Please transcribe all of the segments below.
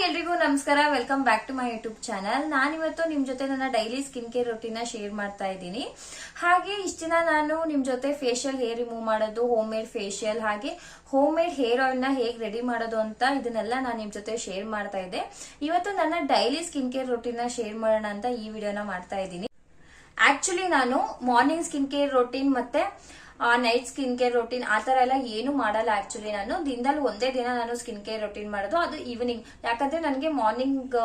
ಎಲ್ರಿಗೂ ನಮಸ್ಕಾರ. Welcome back to my YouTube channel. ನಾನಿವತ್ತು ನಿಮ್ ಜೊತೆ ನನ್ನ daily skin care routine share ಮಾಡ್ತಾ ಇದ್ದೀನಿ. ಹಾಗೆ ಇಷ್ಟ ದಿನ ನಾನು ನಿಮ್ ಜೊತೆ ಫೇಶಿಯಲ್ ಹೇರ್ ರಿಮೂವ್ ಮಾಡೋದು, ಹೋಮ್ ಮೇಡ್ ಫೇಶಿಯಲ್, ಹಾಗೆ ಹೋಮ್ ಮೇಡ್ ಹೇರ್ ಆಯಿಲ್ ನ ಹೇಗೆ ರೆಡಿ ಮಾಡೋದು ಅಂತ ಇದನ್ನೆಲ್ಲ ನಾನು ನಿಮ್ ಜೊತೆ ಶೇರ್ ಮಾಡ್ತಾ ಇದ್ದೆ. ಇವತ್ತು ನನ್ನ daily skin care routine share ಮಾಡೋಣ ಅಂತ ಈ ವಿಡಿಯೋನ ಮಾಡ್ತಾ ಇದ್ದೀನಿ. ಆಕ್ಚುಲಿ ನಾನು ಮಾರ್ನಿಂಗ್ ಸ್ಕಿನ್ ಕೇರ್ ರೊಟೀನ್ ಮತ್ತೆ ನೈಟ್ ಸ್ಕಿನ್ ಕೇರ್ ರೊಟೀನ್ ಆತರ ಎಲ್ಲ ಏನು ಮಾಡಲ್ಲ. ಆಕ್ಚುಲಿ ನಾನು ದಿನದಲ್ಲಿ ಒಂದೇ ದಿನ ನಾನು ಸ್ಕಿನ್ ಕೇರ್ ರೊಟೀನ್ ಮಾಡೋದು, ಅದು ಈವ್ನಿಂಗ್. ಯಾಕಂದ್ರೆ ನನಗೆ ಮಾರ್ನಿಂಗ್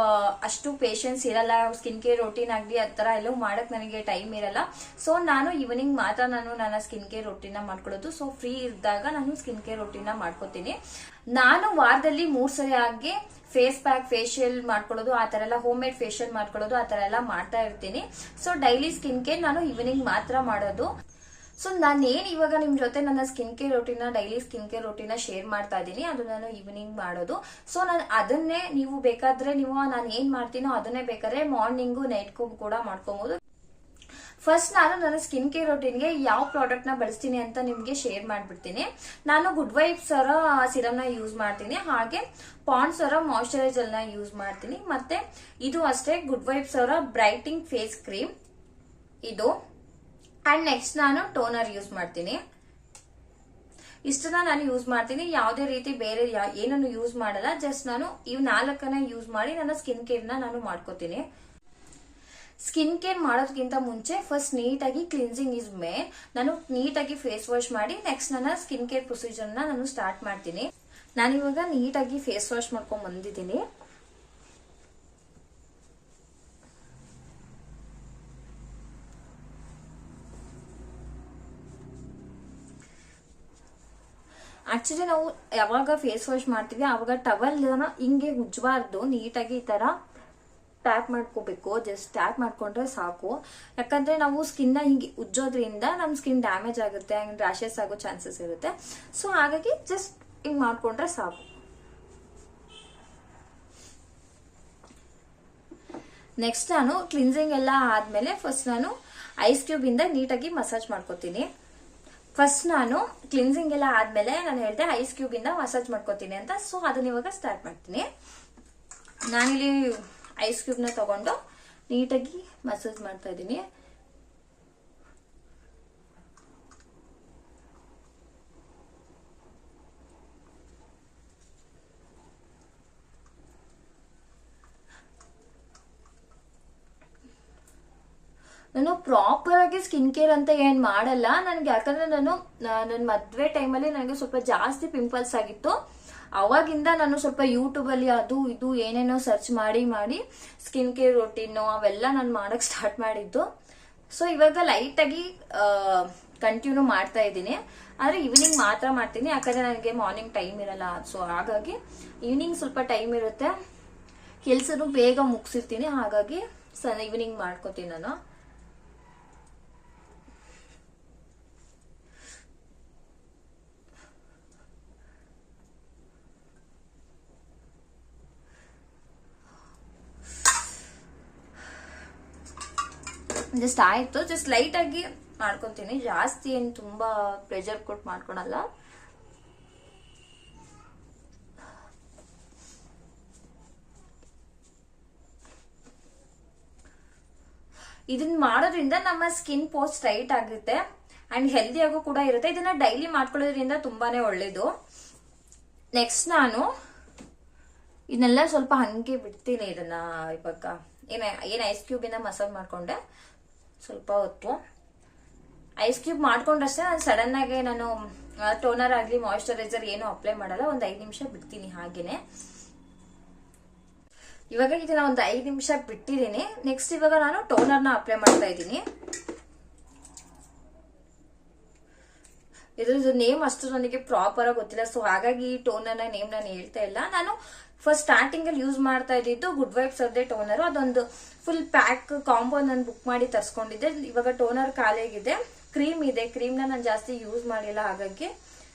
ಅಷ್ಟು ಪೇಷನ್ಸ್ ಇರಲ್ಲ, ಸ್ಕಿನ್ ಕೇರ್ ರೊಟೀನ್ ಆಗಲಿ ಆತರ ಎಲ್ಲ ಮಾಡಕ್ ನನಗೆ ಟೈಮ್ ಇರಲ್ಲ. ಸೊ ನಾನು ಈವ್ನಿಂಗ್ ಮಾತ್ರ ನಾನು ನನ್ನ ಸ್ಕಿನ್ ಕೇರ್ ರೊಟೀನ್ ಮಾಡ್ಕೊಳ್ಳೋದು. ಸೊ ಫ್ರೀ ಇದ್ದಾಗ ನಾನು ಸ್ಕಿನ್ ಕೇರ್ ರೊಟೀನ್ ಮಾಡ್ಕೋತೀನಿ. ನಾನು ವಾರದಲ್ಲಿ 3 ಸರಿ ಆಗಿ ಫೇಸ್ ಪ್ಯಾಕ್ ಫೇಶಿಯಲ್ ಮಾಡ್ಕೊಳ್ಳೋದು, ಆತರ ಎಲ್ಲ ಹೋಮ್ ಮೇಡ್ ಫೇಶಿಯಲ್ ಮಾಡ್ಕೊಳ್ಳೋದು ಆತರ ಎಲ್ಲ ಮಾಡ್ತಾ ಇರ್ತೀನಿ. ಸೊ ಡೈಲಿ ಸ್ಕಿನ್ ಕೇರ್ ನಾನು ಈವ್ನಿಂಗ್ ಮಾತ್ರ ಮಾಡೋದು. ಸೊ ನಾನೇನ್ ಇವಾಗ ನಿಮ್ ಜೊತೆ ನನ್ನ skin care routine daily skin care routine share ಮಾಡ್ತಾ ಇದ್ದೀನಿ, ಅದು ನಾನು ಈವ್ನಿಂಗ್ ಮಾಡೋದು. ಸೊ ನಾನು ಅದನ್ನೇ ನೀವು ಬೇಕಾದ್ರೆ ನಾನು ಏನ್ ಮಾಡ್ತೀನೋ ಅದನ್ನೇ ಬೇಕಾದ್ರೆ ಮಾರ್ನಿಂಗು ನೈಟ್ಗೂ ಕೂಡ ಮಾಡ್ಕೋಬಹುದು. ಫಸ್ಟ್ ನಾನು ನನ್ನ ಸ್ಕಿನ್ ಕೇರ್ ರೊಟೀನ್ಗೆ ಯಾವ ಪ್ರಾಡಕ್ಟ್ ನ ಬಳಸ್ತೀನಿ ಅಂತ ನಿಮ್ಗೆ ಶೇರ್ ಮಾಡ್ಬಿಡ್ತೀನಿ. ನಾನು ಗುಡ್ ವೈಬ್ಸ್ ಅವರ ಸಿರಮ್ ನ ಯೂಸ್ ಮಾಡ್ತೀನಿ, ಹಾಗೆ ಪಾಂಡ್ಸ್ ಅವರ ಮಾಯಿಶ್ಚರೈಸರ್ ನ ಯೂಸ್ ಮಾಡ್ತೀನಿ. ಮತ್ತೆ ಇದು ಅಷ್ಟೇ, ಗುಡ್ ವೈಬ್ಸ್ ಅವರ ಬ್ರೈಟಿಂಗ್ ಫೇಸ್ ಕ್ರೀಮ್ ಇದು. ಅಂಡ್ ನೆಕ್ಸ್ಟ್ ನಾನು ಟೋನರ್ ಯೂಸ್ ಮಾಡ್ತೀನಿ. ಇಷ್ಟನ್ನ ನಾನು ಯೂಸ್ ಮಾಡ್ತೀನಿ. ಯಾವುದೇ ರೀತಿ ಬೇರೆ ಏನನ್ನು ಯೂಸ್ ಮಾಡಲ್ಲ. ಜಸ್ಟ್ ನಾನು ಇವ್ 4 ಯೂಸ್ ಮಾಡಿ ನನ್ನ ಸ್ಕಿನ್ ಕೇರ್ ನಾನು ಮಾಡ್ಕೋತೀನಿ. ಸ್ಕಿನ್ ಕೇರ್ ಮಾಡೋದಕ್ಕಿಂತ ಮುಂಚೆ ಫಸ್ಟ್ ನೀಟಾಗಿ ಕ್ಲಿನ್ಸಿಂಗ್ ಇಸ್ ಮೇನ್. ನಾನು ನೀಟಾಗಿ ಫೇಸ್ ವಾಶ್ ಮಾಡಿ ನೆಕ್ಸ್ಟ್ ನನ್ನ ಸ್ಕಿನ್ ಕೇರ್ ಪ್ರೊಸೀಜರ್ ನಾನು ಸ್ಟಾರ್ಟ್ ಮಾಡ್ತೀನಿ. ನಾನಿವಾಗ ನೀಟಾಗಿ ಫೇಸ್ ವಾಶ್ ಮಾಡ್ಕೊಂಡ್ ಬಂದಿದ್ದೀನಿ. ಆಕ್ಚುಲಿ ನಾವು ಯಾವಾಗ ಫೇಸ್ ವಾಶ್ ಮಾಡ್ತೀವಿ ಆವಾಗ ಟವಲ್ ಹಿಂಗೆ ಉಜ್ಜಬಾರ್ದು, ನೀಟಾಗಿ ಈ ತರ ಟ್ಯಾಪ್ ಮಾಡ್ಕೋಬೇಕು. ಜಸ್ಟ್ ಟ್ಯಾಪ್ ಮಾಡ್ಕೊಂಡ್ರೆ ಸಾಕು. ಯಾಕಂದ್ರೆ ನಾವು ಸ್ಕಿನ್ ನ ಹಿಂಗೆ ಉಜ್ಜೋದ್ರಿಂದ ನಮ್ ಸ್ಕಿನ್ ಡ್ಯಾಮೇಜ್ ಆಗುತ್ತೆ, ರ್ಯಾಷಸ್ ಆಗೋ ಚಾನ್ಸಸ್ ಇರುತ್ತೆ. ಸೊ ಹಾಗಾಗಿ ಜಸ್ಟ್ ಹಿಂಗ್ ಮಾಡ್ಕೊಂಡ್ರೆ ಸಾಕು. ನೆಕ್ಸ್ಟ್ ನಾನು ಕ್ಲಿನ್ಸಿಂಗ್ ಎಲ್ಲ ಆದ್ಮೇಲೆ ಫಸ್ಟ್ ನಾನು ಐಸ್ ಕ್ಯೂಬ್ ಇಂದ ನೀಟಾಗಿ ಮಸಾಜ್ ಮಾಡ್ಕೋತೀನಿ. ಫಸ್ಟ್ ನಾನು ಕ್ಲಿನ್ಸಿಂಗ್ ಎಲ್ಲ ಆದ್ಮೇಲೆ ನಾನು ಹೇಳ್ದೆ ಐಸ್ ಕ್ಯೂಬ್ ಇಂದ ಮಸಾಜ್ ಮಾಡ್ಕೋತೀನಿ ಅಂತ. ಸೊ ಅದನ್ನ ಇವಾಗ ಸ್ಟಾರ್ಟ್ ಮಾಡ್ತೀನಿ. ನಾನಿಲ್ಲಿ ಐಸ್ ಕ್ಯೂಬ್ ನ ತಗೊಂಡು ನೀಟಾಗಿ ಮಸಾಜ್ ಮಾಡ್ತಾ ಇದ್ದೀನಿ. ನಾನು ಪ್ರಾಪರ್ ಆಗಿ ಸ್ಕಿನ್ ಕೇರ್ ಅಂತ ಏನ್ ಮಾಡಲ್ಲ ನನ್ಗೆ. ಯಾಕಂದ್ರೆ ನನ್ನ ಮದ್ವೆ ಟೈಮಲ್ಲಿ ನನಗೆ ಸ್ವಲ್ಪ ಜಾಸ್ತಿ ಪಿಂಪಲ್ಸ್ ಆಗಿತ್ತು. ಅವಾಗಿಂದ ನಾನು ಸ್ವಲ್ಪ ಯೂಟ್ಯೂಬ್ ಅಲ್ಲಿ ಅದು ಇದು ಏನೇನೋ ಸರ್ಚ್ ಮಾಡಿ ಸ್ಕಿನ್ ಕೇರ್ ರೊಟೀನ್ ಅವೆಲ್ಲ ನಾನು ಮಾಡಕ್ ಸ್ಟಾರ್ಟ್ ಮಾಡಿದ್ದು. ಸೊ ಇವಾಗ ಲೈಟ್ ಆಗಿ ಕಂಟಿನ್ಯೂ ಮಾಡ್ತಾ ಇದ್ದೀನಿ. ಆದ್ರೆ ಈವ್ನಿಂಗ್ ಮಾತ್ರ ಮಾಡ್ತೀನಿ, ಯಾಕಂದ್ರೆ ನನಗೆ ಮಾರ್ನಿಂಗ್ ಟೈಮ್ ಇರಲ್ಲ. ಸೊ ಹಾಗಾಗಿ ಈವ್ನಿಂಗ್ ಸ್ವಲ್ಪ ಟೈಮ್ ಇರುತ್ತೆ, ಕೆಲ್ಸನೂ ಬೇಗ ಮುಗಿಸಿರ್ತೀನಿ. ಹಾಗಾಗಿ ಈವ್ನಿಂಗ್ ಮಾಡ್ಕೋತೀನಿ ನಾನು. ಜಸ್ಟ್ ಆಯ್ತು, ಜಸ್ಟ್ ಲೈಟ್ ಆಗಿ ಮಾಡ್ಕೊಂತೀನಿ. ಜಾಸ್ತಿ ಏನ್ ತುಂಬಾ ಪ್ರೆಷರ್ ಕೊಟ್ಟು ಮಾಡ್ಕೊಳಲ್ಲ. ಇದನ್ನ ಮಾಡೋದ್ರಿಂದ ನಮ್ಮ ಸ್ಕಿನ್ ಪೋಸ್ಟ್ ಸ್ಟ್ರೈಟ್ ಆಗುತ್ತೆ ಅಂಡ್ ಹೆಲ್ದಿ ಆಗೋ ಕೂಡ ಇರುತ್ತೆ. ಇದನ್ನ ಡೈಲಿ ಮಾಡ್ಕೊಳ್ಳೋದ್ರಿಂದ ತುಂಬಾನೇ ಒಳ್ಳೇದು. ನೆಕ್ಸ್ಟ್ ನಾನು ಇದನ್ನೆಲ್ಲ ಸ್ವಲ್ಪ ಹಂಗೆ ಬಿಡ್ತೀನಿ. ಇದನ್ನ ಇವಾಗ ಏನ್ ಐಸ್ ಕ್ಯೂಬ್ ಇಂದ ಮಸಾಜ್ ಮಾಡ್ಕೊಂಡೆ ಸ್ವಲ್ಪ ಹೊತ್ತು. ಐಸ್ ಕ್ಯೂಬ್ ಮಾಡ್ಕೊಂಡಷ್ಟೇ ನಾನು ಸಡನ್ ಆಗಿ ನಾನು ಟೋನರ್ ಆಗ್ಲಿ ಮಾಯಿಶ್ಚರೈಸರ್ ಏನು ಅಪ್ಲೈ ಮಾಡಲ್ಲ. ಒಂದ್ 5 ನಿಮಿಷ ಬಿಡ್ತೀನಿ ಹಾಗೇನೆ. ಇವಾಗ ಇದನ್ನ ಒಂದ್ 5 ನಿಮಿಷ ಬಿಟ್ಟಿದ್ದೀನಿ. ನೆಕ್ಸ್ಟ್ ಇವಾಗ ನಾನು ಟೋನರ್ ನ ಅಪ್ಲೈ ಮಾಡ್ತಾ ಇದ್ದೀನಿ. ಇದ್ರದ್ದು ನೇಮ್ ಅಷ್ಟು ನನಗೆ ಪ್ರಾಪರ್ ಆಗಿ ಗೊತ್ತಿಲ್ಲ. ಸೊ ಹಾಗಾಗಿ ಈ ಟೋನರ್ ನೇಮ್ ನಾನು ಹೇಳ್ತಾ ಇಲ್ಲ. ನಾನು ಫಸ್ಟ್ ಸ್ಟಾರ್ಟಿಂಗ್ ಅಲ್ಲಿ ಯೂಸ್ ಮಾಡ್ತಾ ಇದ್ದಿದ್ದು ಗುಡ್ ವೈಬ್ಸ್ ಅವ್ರದೇ ಟೋನರ್. ಅದೊಂದು ಫುಲ್ ಪ್ಯಾಕ್ ಕಾಂಬೋ ನಾನು ಬುಕ್ ಮಾಡಿ ತರ್ಸ್ಕೊಂಡಿದ್ದೆ. ಇವಾಗ ಟೋನರ್ ಖಾಲಿಯಾಗಿದೆ. ಕ್ರೀಮ್ ಇದೆ, ಕ್ರೀಮ್ ನ ನಾನು ಜಾಸ್ತಿ ಯೂಸ್ ಮಾಡಿಲ್ಲ. ಹಾಗಾಗಿ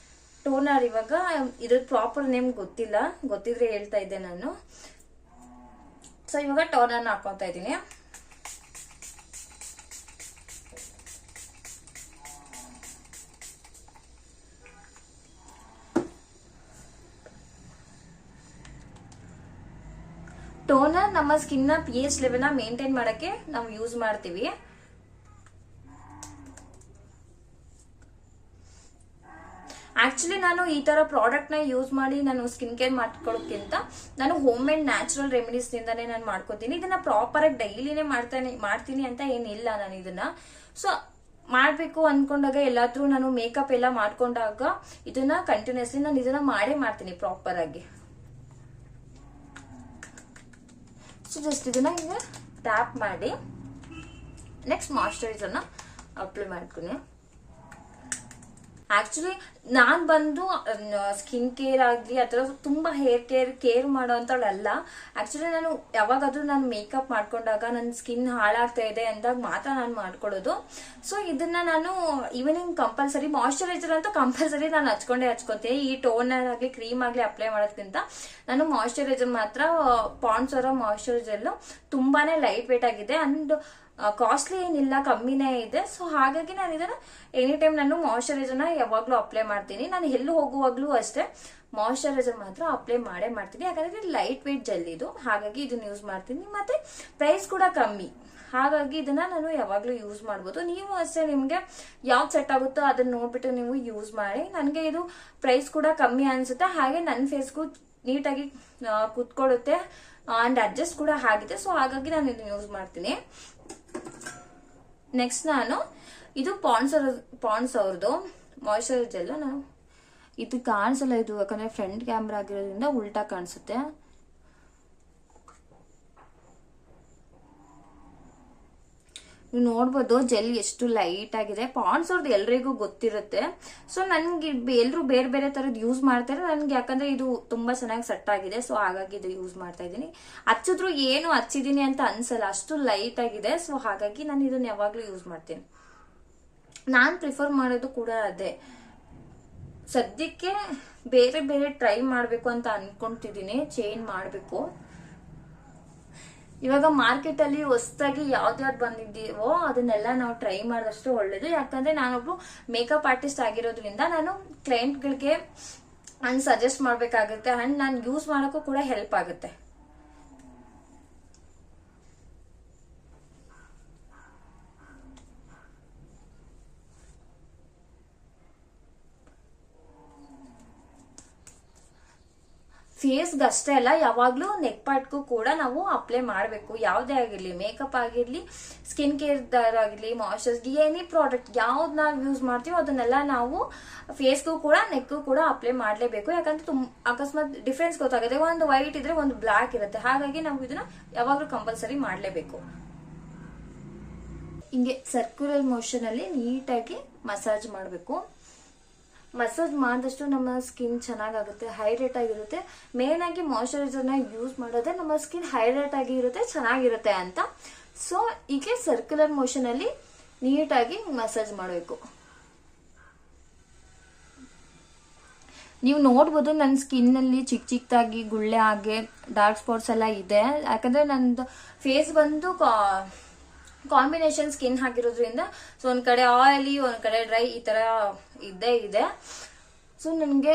ಟೋನರ್ ಇವಾಗ ಇದ್ರ ಪ್ರಾಪರ್ ನೇಮ್ ಗೊತ್ತಿಲ್ಲ, ಗೊತ್ತಿದ್ರೆ ಹೇಳ್ತಾ ಇದ್ದೆ ನಾನು. ಸೊ ಇವಾಗ ಟೋನರ್ ನ ಹಾಕೋತಾ ಇದ್ದೀನಿ. ಟೋನರ್ ನಮ್ಮ ಸ್ಕಿನ್ ನ pH ಲೆವೆಲ್ ನ ಮೇಂಟೈನ್ ಮಾಡಕ್ಕೆ ನಾವು ಯೂಸ್ ಮಾಡ್ತೀವಿ. ಆಕ್ಚುಲಿ ನಾನು ಈ ತರ ಪ್ರಾಡಕ್ಟ್ ನ ಯೂಸ್ ಮಾಡಿ ನಾನು ಸ್ಕಿನ್ ಕೇರ್ ಮಾಡ್ಕೊಳ್ಳೋಕ್ಕಿಂತ ನಾನು ಹೋಮ್ ಮೇಡ್ ನ್ಯಾಚುರಲ್ ರೆಮಿಡೀಸ್ ನಿಂದಾನೇ ನಾನು ಮಾಡ್ಕೋತೀನಿ. ಇದನ್ನ ಪ್ರಾಪರ್ ಆಗಿ ಡೈಲಿನೇ ಮಾಡ್ತೀನಿ ಅಂತ ಏನಿಲ್ಲ. ನಾನು ಇದನ್ನ ಸೊ ಮಾಡ್ಬೇಕು ಅನ್ಕೊಂಡಾಗ ಎಲ್ಲಾದ್ರೂ ನಾನು ಮೇಕಪ್ ಎಲ್ಲ ಮಾಡ್ಕೊಂಡಾಗ ಇದನ್ನ ಕಂಟಿನ್ಯೂಸ್ಲಿ ನಾನು ಇದನ್ನ ಮಾಡ್ತೀನಿ ಪ್ರಾಪರ್ ಆಗಿ. ಸೊ ಜಸ್ಟ್ ಇದನ್ನ ಹಿಂಗೆ ಟ್ಯಾಪ್ ಮಾಡಿ ನೆಕ್ಸ್ಟ್ ಮಾಯಿಶ್ಚರೈಸರ್ ನ ಅಪ್ಲೈ ಮಾಡ್ತೀನಿ. ಆಕ್ಚುಲಿ ನಾನ್ ಬಂದು ಸ್ಕಿನ್ ಕೇರ್ ಆಗ್ಲಿ ಅಥವಾ ತುಂಬಾ ಹೇರ್ ಕೇರ್ ಮಾಡೋಂಥವಳಲ್ಲ. ಆಕ್ಚುಲಿ ನಾನು ಯಾವಾಗಾದ್ರೂ ನಾನು ಮೇಕಪ್ ಮಾಡ್ಕೊಂಡಾಗ ನನ್ನ ಸ್ಕಿನ್ ಹಾಳಾಗ್ತಾ ಇದೆ ಅಂದಾಗ ಮಾತ್ರ ನಾನು ಮಾಡ್ಕೊಳ್ಳೋದು. ಸೊ ಇದನ್ನ ನಾನು ಈವ್ನಿಂಗ್ ಕಂಪಲ್ಸರಿ ಮಾಯಿಶ್ಚರೈಸರ್ ಅಂತೂ ಕಂಪಲ್ಸರಿ ನಾನು ಹಚ್ಕೊಂತೀನಿ. ಈ ಟೋನರ್ ಆಗ್ಲಿ ಕ್ರೀಮ್ ಆಗ್ಲಿ ಅಪ್ಲೈ ಮಾಡೋದ್ಕಿಂತ ನಾನು ಮಾಯಿಶ್ಚರೈಸರ್ ಮಾತ್ರ ಪಾಂಡ್ಸ್ ಅವರ ಮಾಯಿಶ್ಚರೈಸರ್ ತುಂಬಾನೇ ಲೈಟ್ ವೇಟ್ ಆಗಿದೆ ಅಂಡ್ ಕಾಸ್ಟ್ಲಿ ಏನಿಲ್ಲ, ಕಮ್ಮಿನೇ ಇದೆ. ಸೊ ಹಾಗಾಗಿ ನಾನು ಇದನ್ನ ಎನಿ ಟೈಮ್ ನಾನು ಮಾಯಿಶ್ಚರೈಸರ್ ನ ಯಾವಾಗ್ಲೂ ಅಪ್ಲೈ ಮಾಡ್ತೀನಿ. ನಾನು ಎಲ್ಲೂ ಹೋಗುವಾಗ್ಲೂ ಅಷ್ಟೇ ಮಾಯಿಶ್ಚರೈಸರ್ ಮಾತ್ರ ಅಪ್ಲೈ ಮಾಡ್ತೀನಿ. ಯಾಕಂದ್ರೆ ಲೈಟ್ ವೇಟ್ ಜೆಲ್ ಇದು, ಹಾಗಾಗಿ ಇದನ್ನ ಯೂಸ್ ಮಾಡ್ತೀನಿ. ಮತ್ತೆ ಪ್ರೈಸ್ ಕೂಡ ಕಮ್ಮಿ, ಹಾಗಾಗಿ ಇದನ್ನ ನಾನು ಯಾವಾಗ್ಲೂ ಯೂಸ್ ಮಾಡ್ಬೋದು. ನೀವು ಅಷ್ಟೇ ನಿಮ್ಗೆ ಯಾವ್ದು ಸೆಟ್ ಆಗುತ್ತೋ ಅದನ್ನ ನೋಡ್ಬಿಟ್ಟು ನೀವು ಯೂಸ್ ಮಾಡಿ. ನನಗೆ ಇದು ಪ್ರೈಸ್ ಕೂಡ ಕಮ್ಮಿ ಅನ್ಸುತ್ತೆ, ಹಾಗೆ ನನ್ನ ಫೇಸ್ಗೂ ನೀಟಾಗಿ ಕುತ್ಕೊಳ್ಳುತ್ತೆ ಅಂಡ್ ಅಡ್ಜಸ್ಟ್ ಕೂಡ ಆಗಿದೆ. ಸೊ ಹಾಗಾಗಿ ನಾನು ಇದನ್ನ ಯೂಸ್ ಮಾಡ್ತೀನಿ. ನೆಕ್ಸ್ಟ್ ನಾನು ಇದು ಪಾಂಡ್ಸ್ ಅವ್ರದ್ದು ಮಾಯಿಶ್ಚರೈಸರ್ ಜೆಲ್. ನಾನು ಇದು ಕಾಣಿಸಲ್ಲ, ಇದು ಯಾಕಂದ್ರೆ ಫ್ರಂಟ್ ಕ್ಯಾಮ್ರಾ ಆಗಿರೋದ್ರಿಂದ ಉಲ್ಟಾ ಕಾಣಿಸುತ್ತೆ. ನೀವು ನೋಡ್ಬೋದು ಜೆಲ್ ಎಷ್ಟು ಲೈಟ್ ಆಗಿದೆ. ಪಾಂಡ್ಸ್ ಅವ್ರದ್ದು ಎಲ್ರಿಗೂ ಗೊತ್ತಿರುತ್ತೆ. ಸೊ ನನ್ಗೆ ಎಲ್ರು ಬೇರೆ ಬೇರೆ ತರದ್ ಯೂಸ್ ಮಾಡ್ತಾರೆ. ನನ್ಗೆ ಯಾಕಂದ್ರೆ ಇದು ತುಂಬಾ ಚೆನ್ನಾಗಿ ಸೆಟ್ ಆಗಿದೆ, ಸೊ ಹಾಗಾಗಿ ಇದು ಯೂಸ್ ಮಾಡ್ತಾ ಇದ್ದೀನಿ. ಹಚ್ಚಿದ್ರು ಏನು ಹಚ್ಚಿದೀನಿ ಅಂತ ಅನ್ಸಲ್ಲ, ಅಷ್ಟು ಲೈಟ್ ಆಗಿದೆ. ಸೊ ಹಾಗಾಗಿ ನಾನು ಇದನ್ನ ಯಾವಾಗ್ಲೂ ಯೂಸ್ ಮಾಡ್ತೀನಿ. ನಾನ್ ಪ್ರಿಫರ್ ಮಾಡೋದು ಕೂಡ ಅದೇ. ಸದ್ಯಕ್ಕೆ ಬೇರೆ ಬೇರೆ ಟ್ರೈ ಮಾಡ್ಬೇಕು ಅಂತ ಅನ್ಕೊಂತಿದೀನಿ, ಚೇಂಜ್ ಮಾಡ್ಬೇಕು. ಇವಾಗ ಮಾರ್ಕೆಟ್ ಅಲ್ಲಿ ಹೊಸದಾಗಿ ಯಾವ್ದ್ಯಾವ್ದು ಬಂದಿದ್ದೀವೋ ಅದನ್ನೆಲ್ಲ ನಾವು ಟ್ರೈ ಮಾಡಿದಷ್ಟು ಒಳ್ಳೇದು. ಯಾಕಂದ್ರೆ ನಾನೊಬ್ರು ಮೇಕಪ್ ಆರ್ಟಿಸ್ಟ್ ಆಗಿರೋದ್ರಿಂದ ನಾನು ಕ್ಲೈಂಟ್ ಗಳಿಗೆ ಸಜೆಸ್ಟ್ ಮಾಡ್ಬೇಕಾಗುತ್ತೆ ಅಂಡ್ ನಾನು ಯೂಸ್ ಮಾಡೋಕ್ಕೂ ಕೂಡ ಹೆಲ್ಪ್ ಆಗುತ್ತೆ. ಫೇಸ್ಗೆ ಅಷ್ಟೇ ಅಲ್ಲ, ಯಾವಾಗ್ಲೂ ನೆಕ್ ಪಾರ್ಟ್ಗೂ ಕೂಡ ನಾವು ಅಪ್ಲೈ ಮಾಡಬೇಕು. ಯಾವುದೇ ಆಗಿರ್ಲಿ, ಮೇಕಪ್ ಆಗಿರ್ಲಿ, ಸ್ಕಿನ್ ಕೇರ್ ಆಗಿರ್ಲಿ, ಮಾಯಿಶ್ಚರೈಸರ್, ಎನಿ ಪ್ರಾಡಕ್ಟ್ ಯಾವ್ದು ನಾವು ಯೂಸ್ ಮಾಡ್ತೀವೋ ಅದನ್ನೆಲ್ಲ ನಾವು ಫೇಸ್ಗೂ ಕೂಡ ನೆಕ್ಗೂ ಕೂಡ ಅಪ್ಲೈ ಮಾಡಲೇಬೇಕು. ಯಾಕಂದ್ರೆ ಅಕಸ್ಮಾತ್ ಡಿಫ್ರೆನ್ಸ್ ಗೊತ್ತಾಗುತ್ತೆ. ಒಂದು ವೈಟ್ ಇದ್ರೆ ಒಂದು ಬ್ಲಾಕ್ ಇರುತ್ತೆ, ಹಾಗಾಗಿ ನಾವು ಇದನ್ನ ಯಾವಾಗ್ಲೂ ಕಂಪಲ್ಸರಿ ಮಾಡಲೇಬೇಕು. ಹಿಂಗೆ ಸರ್ಕ್ಯುಲರ್ ಮೋಷನ್ ಅಲ್ಲಿ ನೀಟಾಗಿ ಮಸಾಜ್ ಮಾಡಬೇಕು. ಮಸಾಜ್ ಮಾಡಿದಷ್ಟು ನಮ್ಮ ಸ್ಕಿನ್ ಚೆನ್ನಾಗಾಗುತ್ತೆ, ಹೈಡ್ರೇಟ್ ಆಗಿರುತ್ತೆ. ಮೇನ್ ಆಗಿ ಮಾಯಿಶ್ಚರೈಸರ್ ನ ಯೂಸ್ ಮಾಡೋದೇ ನಮ್ಮ ಸ್ಕಿನ್ ಹೈಡ್ರೇಟ್ ಆಗಿ ಇರುತ್ತೆ, ಚೆನ್ನಾಗಿರುತ್ತೆ ಅಂತ. ಸೊ ಹೀಗೆ ಸರ್ಕ್ಯುಲರ್ ಮೋಷನ್ ಅಲ್ಲಿ ನೀಟಾಗಿ ಮಸಾಜ್ ಮಾಡಬೇಕು. ನೀವು ನೋಡ್ಬೋದು ನನ್ನ ಸ್ಕಿನ್ ಅಲ್ಲಿ ಚಿಕ್ಕದಾಗಿ ಗುಳ್ಳೆ ಹಾಗೆ ಡಾರ್ಕ್ ಸ್ಪಾಟ್ಸ್ ಎಲ್ಲ ಇದೆ. ಯಾಕಂದ್ರೆ ನಂದು ಫೇಸ್ ಬಂದು ಕಾಂಬಿನೇಷನ್ ಸ್ಕಿನ್ ಆಗಿರೋದ್ರಿಂದ ಸೊ ಒಂದ್ ಕಡೆ ಆಯಿಲಿ, ಒಂದ್ ಕಡೆ ಡ್ರೈ, ಈ ತರ ಇದ್ದೇ ಇದೆ. ಸೊ ನನಗೆ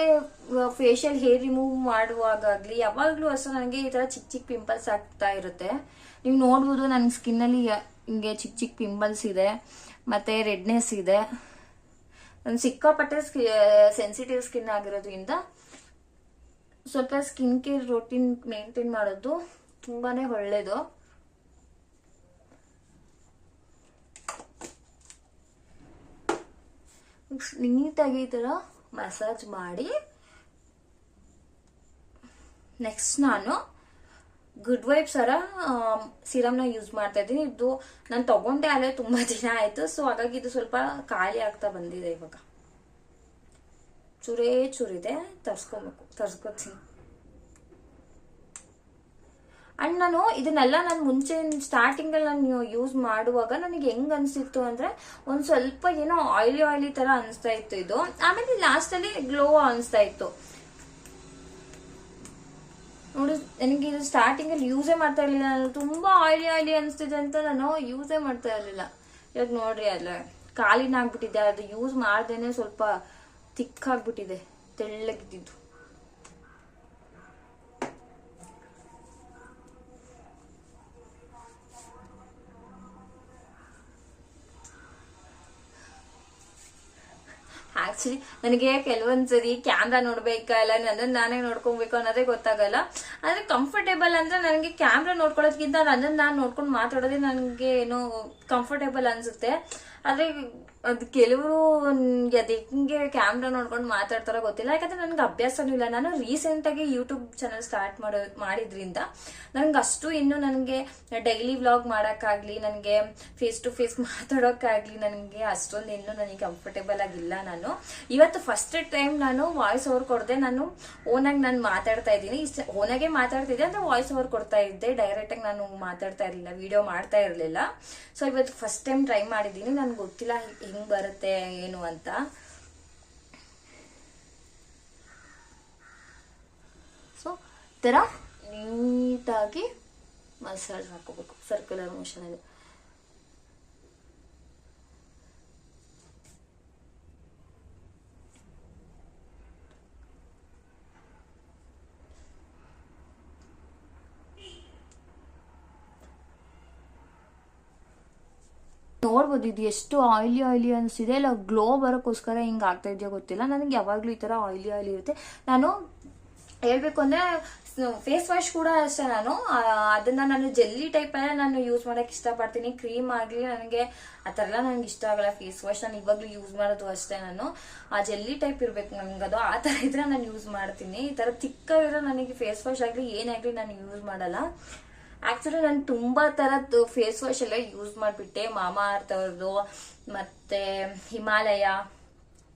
ಫೇಶಿಯಲ್ ಹೇರ್ ರಿಮೂವ್ ಮಾಡುವಾಗಲಿ ಯಾವಾಗ್ಲೂ ಅಷ್ಟೇ ನನಗೆ ಈ ತರ ಚಿಕ್ಕ ಪಿಂಪಲ್ಸ್ ಆಗ್ತಾ ಇರುತ್ತೆ. ನೀವು ನೋಡ್ಬೋದು ನನ್ನ ಸ್ಕಿನ್ ಅಲ್ಲಿ ಹಿಂಗೆ ಚಿಕ್ಕ ಪಿಂಪಲ್ಸ್ ಇದೆ, ಮತ್ತೆ ರೆಡ್ನೆಸ್ ಇದೆ. ನಾನು ಸಿಕ್ಕಾಪಟ್ಟೆ ಸೆನ್ಸಿಟಿವ್ ಸ್ಕಿನ್ ಆಗಿರೋದ್ರಿಂದ ಸ್ವಲ್ಪ ಸ್ಕಿನ್ ಕೇರ್ ರೂಟೀನ್ ಮೇಂಟೈನ್ ಮಾಡೋದು ತುಂಬಾನೇ ಒಳ್ಳೇದು. ನೀಟಾಗಿ ಈ ತರ ಮಸಾಜ್ ಮಾಡಿ ನೆಕ್ಸ್ಟ್ ನಾನು ಗುಡ್ ವೈಬ್ಸ್ ಅವರ ಸಿರಮ್ನ ಯೂಸ್ ಮಾಡ್ತಾ ಇದ್ದೀನಿ. ಇದು ನಾನು ತಗೊಂಡೆ ಅಲ್ಲೇ ತುಂಬಾ ದಿನ ಆಯ್ತು. ಸೊ ಹಾಗಾಗಿ ಇದು ಸ್ವಲ್ಪ ಖಾಲಿ ಆಗ್ತಾ ಬಂದಿದೆ. ಇವಾಗ ಚೂರಿದೆ, ತರ್ಸ್ಕೊತೀನಿ. ಅಂಡ್ ನಾನು ಇದನ್ನೆಲ್ಲ ನಾನು ಮುಂಚೆ ಸ್ಟಾರ್ಟಿಂಗ್ ಅಲ್ಲಿ ನಾನು ಯೂಸ್ ಮಾಡುವಾಗ ನನಗೆ ಹೆಂಗ್ ಅನ್ಸಿತ್ತು ಅಂದ್ರೆ ಒಂದ್ ಸ್ವಲ್ಪ ಏನೋ ಆಯಿಲಿ ತರ ಅನ್ಸ್ತಾ ಇತ್ತು ಇದು. ಆಮೇಲೆ ಲಾಸ್ಟ್ ಅಲ್ಲಿ ಗ್ಲೋ ಅನ್ಸ್ತಾ ಇತ್ತು ನೋಡಿ. ನನಗೆ ಇದು ಸ್ಟಾರ್ಟಿಂಗ್ ಅಲ್ಲಿ ಯೂಸೇ ಮಾಡ್ತಾ ಇರ್ಲಿಲ್ಲ. ನಾನು ತುಂಬಾ ಆಯಿಲಿ ಅನ್ಸ್ತಿದೆ ಅಂತ ನಾನು ಯೂಸೇ ಮಾಡ್ತಾ ಇರ್ಲಿಲ್ಲ. ಇವಾಗ ನೋಡ್ರಿ ಅಲ್ಲ ಕಾಲಿನ ಆಗ್ಬಿಟ್ಟಿದೆ. ಅದು ಯೂಸ್ ಮಾಡ್ದೇನೆ ಸ್ವಲ್ಪ ತಿಕ್ಕಾಗ್ಬಿಟ್ಟಿದೆ, ತೆಳ್ಳಗಿದ್ದು. ಆಕ್ಚುಲಿ ನನಗೆ ಕೆಲವೊಂದ್ಸರಿ ಕ್ಯಾಮ್ರಾ ನೋಡ್ಬೇಕಾ ಇಲ್ಲ ನನ್ನನ್ನು ನಾನೇ ನೋಡ್ಕೊಬೇಕು ಅನ್ನೋದೇ ಗೊತ್ತಾಗಲ್ಲ. ಅಂದ್ರೆ ಕಂಫರ್ಟೇಬಲ್ ಅಂದ್ರೆ ನನಗೆ ಕ್ಯಾಮ್ರಾ ನೋಡ್ಕೊಳ್ಳೋದಕ್ಕಿಂತ ನನ್ನನ್ನು ನಾನು ನೋಡ್ಕೊಂಡು ಮಾತಾಡೋದೇ ನನಗೆ ಏನೋ ಕಂಫರ್ಟೇಬಲ್ ಅನ್ಸುತ್ತೆ. ಆದ್ರೆ ಅದು ಕೆಲವರು ಅದು ಹೆಂಗೆ ಕ್ಯಾಮ್ರಾ ನೋಡ್ಕೊಂಡು ಮಾತಾಡ್ತಾರೋ ಗೊತ್ತಿಲ್ಲ. ಯಾಕಂದ್ರೆ ನನಗೆ ಅಭ್ಯಾಸನೂ ಇಲ್ಲ. ನಾನು ರೀಸೆಂಟ್ ಆಗಿ ಯೂಟ್ಯೂಬ್ ಚಾನಲ್ ಸ್ಟಾರ್ಟ್ ಮಾಡಿದ್ರಿಂದ ನನ್ಗೆ ಅಷ್ಟು ಇನ್ನು ನನಗೆ ಡೈಲಿ ವ್ಲಾಗ್ ಮಾಡೋಕ್ಕಾಗ್ಲಿ, ನನಗೆ ಫೇಸ್ ಟು ಫೇಸ್ ಮಾತಾಡೋಕ್ಕಾಗ್ಲಿ ನನಗೆ ಅಷ್ಟೊಂದು ಇನ್ನೂ ನನಗೆ ಕಂಫರ್ಟೇಬಲ್ ಆಗಿಲ್ಲ. ನಾನು ಇವತ್ತು ಫಸ್ಟ್ ಟೈಮ್ ನಾನು ವಾಯ್ಸ್ ಓವರ್ ಕೊಡದೆ ನಾನು ಓನಾಗಿ ನಾನು ಮಾತಾಡ್ತಾ ಇದ್ದೀನಿ. ಓನಾಗೆ ಮಾತಾಡ್ತಿದ್ದೆ ಅಂದ್ರೆ ವಾಯ್ಸ್ ಓವರ್ ಕೊಡ್ತಾ ಇದ್ದೆ, ಡೈರೆಕ್ಟ್ ಆಗಿ ನಾನು ಮಾತಾಡ್ತಾ ಇರಲಿಲ್ಲ, ವಿಡಿಯೋ ಮಾಡ್ತಾ ಇರಲಿಲ್ಲ. ಸೊ ಇವತ್ತು ಫಸ್ಟ್ ಟೈಮ್ ಟ್ರೈ ಮಾಡಿದ್ದೀನಿ. ನನ್ಗೆ ಗೊತ್ತಿಲ್ಲ ಹೆಂಗ್ ಬರುತ್ತೆ ಏನು ಅಂತ. ಸೊ ತರ ನೀಟಾಗಿ ಮಸಾಜ್ ಹಾಕೋಬೇಕು ಸರ್ಕ್ಯುಲರ್ ಮೋಷನ್ ಅಲ್ಲಿ. ನೋಡ್ಬೋದು ಇದು ಎಷ್ಟು ಆಯಿಲಿ ಅನಿಸ್ತಿದೆ. ಇಲ್ಲ ಗ್ಲೋ ಬರೋಕ್ಕೋಸ್ಕರ ಹಿಂಗೆ ಆಗ್ತಾ ಇದೆಯೋ ಗೊತ್ತಿಲ್ಲ. ನನಗೆ ಯಾವಾಗಲೂ ಈ ಥರ ಆಯಿಲಿ ಇರುತ್ತೆ. ನಾನು ಹೇಳ್ಬೇಕು ಅಂದ್ರೆ ಫೇಸ್ ವಾಶ್ ಕೂಡ ಅಷ್ಟೇ, ನಾನು ಜೆಲ್ಲಿ ಟೈಪ್ ಎಲ್ಲ ನಾನು ಯೂಸ್ ಮಾಡಕ್ ಇಷ್ಟಪಡ್ತೀನಿ. ಕ್ರೀಮ್ ಆಗಲಿ ನನಗೆ ಆ ಥರ ಎಲ್ಲ ನನಗೆ ಇಷ್ಟ ಆಗಲ್ಲ. ಫೇಸ್ ವಾಶ್ ನಾನು ಇವಾಗಲೂ ಯೂಸ್ ಮಾಡೋದು ಅಷ್ಟೇ. ನಾನು ಆ ಜೆಲ್ಲಿ ಟೈಪ್ ಇರ್ಬೇಕು ನನಗೆ, ಅದು ಆ ಥರ ಇದ್ರೆ ನಾನು ಯೂಸ್ ಮಾಡ್ತೀನಿ. ಈ ಥರ ತಿಕ್ಕಾಗಿರೋ ನನಗೆ ಫೇಸ್ ವಾಶ್ ಆಗಲಿ ಏನಾಗಲಿ ನಾನು ಯೂಸ್ ಮಾಡಲ್ಲ. ಆಕ್ಚುಲಿ ನಾನು ತುಂಬಾ ತರದ್ದು ಫೇಸ್ ವಾಶ್ ಎಲ್ಲ ಯೂಸ್ ಮಾಡಿಬಿಟ್ಟೆ. ಮಾಮಾ ಅರ್ತ್ ಅವ್ರದ್ದು ಮತ್ತೆ ಹಿಮಾಲಯ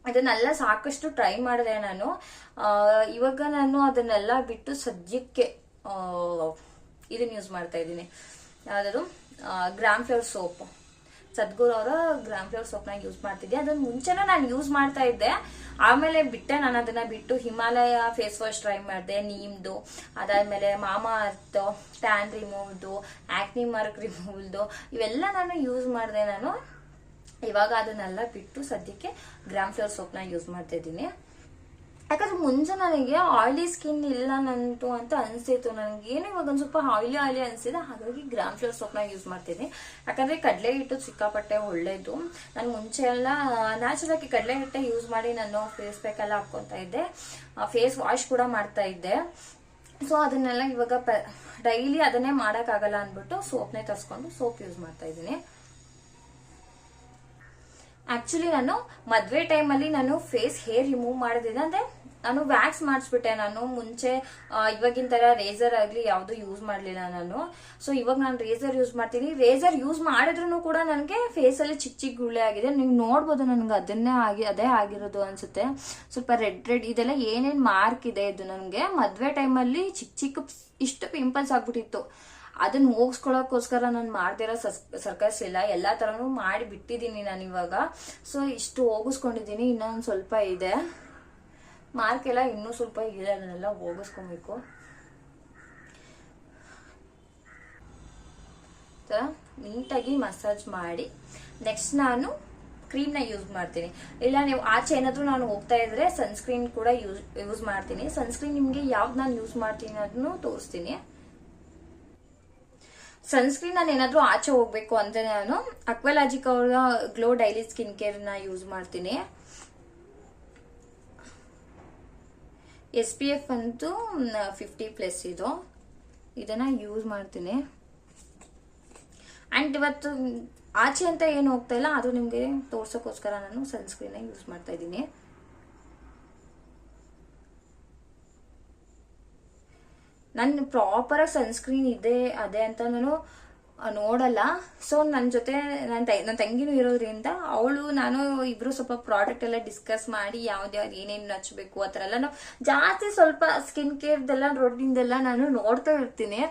ಅದನ್ನೆಲ್ಲ ಸಾಕಷ್ಟು ಟ್ರೈ ಮಾಡಿದೆ ನಾನು. ಇವಾಗ ನಾನು ಅದನ್ನೆಲ್ಲ ಬಿಟ್ಟು ಸದ್ಯಕ್ಕೆ ಇದನ್ನ ಯೂಸ್ ಮಾಡ್ತಾ ಇದ್ದೀನಿ. ಯಾವ್ದು ಗ್ರಾಮ್ ಫ್ಲವರ್ ಸೋಪ್, ಸದ್ಗುರು ಅವರ ಗ್ರಾಮ್ ಫ್ಲವರ್ ಸೋಪ್ನ ಯೂಸ್ ಮಾಡ್ತಿದ್ದೆ. ಅದನ್ನ ಮುಂಚೆನೂ ನಾನು ಯೂಸ್ ಮಾಡ್ತಾ ಇದ್ದೆ, ಆಮೇಲೆ ಬಿಟ್ಟೆ. ನಾನು ಅದನ್ನ ಬಿಟ್ಟು ಹಿಮಾಲಯ ಫೇಸ್ ವಾಶ್ ಟ್ರೈ ಮಾಡಿದೆ, ನೀಮ್ದು. ಅದಾದ್ಮೇಲೆ ಮಾಮಾ ಅರ್ತ್ ಟ್ಯಾನ್ ರಿಮೂವ್ದು, ಆಕ್ನಿ ಮಾರ್ಕ್ ರಿಮೂವ್ದು, ಇವೆಲ್ಲ ನಾನು ಯೂಸ್ ಮಾಡಿದೆ. ನಾನು ಇವಾಗ ಅದನ್ನೆಲ್ಲ ಬಿಟ್ಟು ಸದ್ಯಕ್ಕೆ ಗ್ರಾಮ್ ಫ್ಲವರ್ ಸೋಪ್ನ ಯೂಸ್ ಮಾಡ್ತಾ ಇದ್ದೀನಿ. ಯಾಕಂದ್ರೆ ಮುಂಚೆ ನನಗೆ ಆಯಿಲಿ ಸ್ಕಿನ್ ಇಲ್ಲ ನಂತು ಅಂತ ಅನಿಸ್ತಿತ್ತು. ನನಗೇನು ಇವಾಗ ಒಂದು ಸ್ವಲ್ಪ ಆಯಿಲಿ ಅನಿಸ್ತಿದೆ, ಹಾಗಾಗಿ ಗ್ರಾಮ್ ಫ್ಲವರ್ ಸೋಪ್ನ ಯೂಸ್ ಮಾಡ್ತಿದ್ದೀನಿ. ಯಾಕಂದ್ರೆ ಕಡಲೆ ಹಿಟ್ಟು ಸಿಕ್ಕಾಪಟ್ಟೆ ಒಳ್ಳೇದು. ನಾನು ಮುಂಚೆ ಎಲ್ಲ ನ್ಯಾಚುರಲ್ ಆಗಿ ಕಡಲೆ ಹಿಟ್ಟೆ ಯೂಸ್ ಮಾಡಿ ನಾನು ಫೇಸ್ ಪ್ಯಾಕ್ ಎಲ್ಲ ಹಾಕ್ಕೊತಾ ಇದ್ದೆ, ಫೇಸ್ ವಾಶ್ ಕೂಡ ಮಾಡ್ತಾ ಇದ್ದೆ. ಸೊ ಅದನ್ನೆಲ್ಲ ಇವಾಗ ಡೈಲಿ ಅದನ್ನೇ ಮಾಡೋಕ್ಕಾಗಲ್ಲ ಅಂದ್ಬಿಟ್ಟು ಸೋಪ್ನೇ ತರಿಸ್ಕೊಂಡು ಸೋಪ್ ಯೂಸ್ ಮಾಡ್ತಾ ಇದ್ದೀನಿ. ಆಕ್ಚುಲಿ ನಾನು ಮದ್ವೆ ಟೈಮಲ್ಲಿ ನಾನು ಫೇಸ್ ಹೇರ್ ರಿಮೂವ್ ಮಾಡೋದಿಲ್ಲ, ಅಂದ್ರೆ ನಾನು ವ್ಯಾಕ್ಸ್ ಮಾಡಿಸ್ಬಿಟ್ಟೆ. ನಾನು ಮುಂಚೆ ಇವಾಗಿನ ತರ ರೇಸರ್ ಆಗಲಿ ಯಾವುದು ಯೂಸ್ ಮಾಡಲಿಲ್ಲ ನಾನು. ಸೊ ಇವಾಗ ನಾನು ರೇಸರ್ ಯೂಸ್ ಮಾಡ್ತೀನಿ. ರೇಸರ್ ಯೂಸ್ ಮಾಡಿದ್ರು ಕೂಡ ನನಗೆ ಫೇಸಲ್ಲಿ ಚಿಕ್ಕ ಚಿಕ್ಕ ಗುಳ್ಳೆ ಆಗಿದೆ. ನೀವು ನೋಡ್ಬೋದು, ನನಗೆ ಅದೇ ಆಗಿರೋದು ಅನ್ಸುತ್ತೆ. ಸ್ವಲ್ಪ ರೆಡ್ ಇದೆಲ್ಲ ಏನೇನು ಮಾರ್ಕ್ ಇದೆ. ಇದು ನನಗೆ ಮದ್ವೆ ಟೈಮಲ್ಲಿ ಚಿಕ್ಕ ಇಷ್ಟು ಪಿಂಪಲ್ಸ್ ಆಗ್ಬಿಟ್ಟಿತ್ತು. ಅದನ್ನ ಹೋಗಿಸ್ಕೊಳಕ್ಕೋಸ್ಕರ ನಾನು ಮಾಡ್ದಿರೋ ಸರ್ಕಸ್ ಇಲ್ಲ, ಎಲ್ಲಾ ತರನು ಮಾಡಿ ಬಿಟ್ಟಿದ್ದೀನಿ ನಾನು ಇವಾಗ. ಸೊ ಇಷ್ಟು ಹೋಗಿಸ್ಕೊಂಡಿದ್ದೀನಿ, ಇನ್ನೊಂದು ಸ್ವಲ್ಪ ಇದೆ ಮಾರ್ಕ್ ಎಲ್ಲ, ಇನ್ನೂ ಸ್ವಲ್ಪ ಇದೆ, ಅದನ್ನೆಲ್ಲ ಹೋಗಿಸ್ಕೊಬೇಕು. ನೀಟಾಗಿ ಮಸಾಜ್ ಮಾಡಿ ನೆಕ್ಸ್ಟ್ ನಾನು ಕ್ರೀಮ್ನ ಯೂಸ್ ಮಾಡ್ತೀನಿ. ಇಲ್ಲ ನೀವು ಆಚೆ ಏನಾದ್ರೂ ನಾನು ಹೋಗ್ತಾ ಇದ್ರೆ ಸನ್ಸ್ಕ್ರೀನ್ ಕೂಡ ಯೂಸ್ ಮಾಡ್ತೀನಿ. ಸನ್ಸ್ಕ್ರೀನ್ ನಿಮ್ಗೆ ಯಾವ್ದು ನಾನು ಯೂಸ್ ಮಾಡ್ತೀನಿ ಅದನ್ನು ತೋರಿಸ್ತೀನಿ. ಸನ್ಸ್ಕ್ರೀನ್ ನಾನು ಏನಾದ್ರೂ ಆಚೆ ಹೋಗ್ಬೇಕು ಅಂದ್ರೆ ನಾನು ಅಕ್ವಾಲಾಜಿಕ್ ಅವರ ಗ್ಲೋ ಡೈಲಿ ಸ್ಕಿನ್ ಕೇರ್ ನ ಯೂಸ್ ಮಾಡ್ತೀನಿ. SPF ಅಂತೂ 50+ ಇದು, ಇದನ್ನ ಯೂಸ್ ಮಾಡ್ತೀನಿ. ಅಂಡ್ ಇವತ್ತು ಆಚೆ ಅಂತ ಏನು ಹೋಗ್ತಾ ಇಲ್ಲ, ಅದು ನಿಮ್ಗೆ ತೋರ್ಸೋಕ್ಕೋಸ್ಕರ ನಾನು ಸನ್ಸ್ಕ್ರೀನ್ ಯೂಸ್ ಮಾಡ್ತಾ ಇದ್ದೀನಿ. ನನ್ನ ಪ್ರಾಪರ್ ಆಗಿ ಸನ್ಸ್ಕ್ರೀನ್ ಇದೆ ಅದೇ ಅಂತ ನಾನು ನೋಡಲ್ಲ. ಸೊ ನನ್ನ ಜೊತೆ ನನ್ನ ತಂಗಿನೂ ಇರೋದ್ರಿಂದ ನಾನು ಇಬ್ರು ಸ್ವಲ್ಪ ಪ್ರಾಡಕ್ಟ್ ಎಲ್ಲ ಡಿಸ್ಕಸ್ ಮಾಡಿ ಯಾವ್ದು ಏನೇನು ಹಚ್ಬೇಕು ಆ ಥರ ಎಲ್ಲ ನಾವು ಜಾಸ್ತಿ ಸ್ವಲ್ಪ ಸ್ಕಿನ್ ಕೇರ್ದೆಲ್ಲ ರೋಡಿಂದೆಲ್ಲ ನಾನು ನೋಡ್ತಾ ಇರ್ತೀನಿ.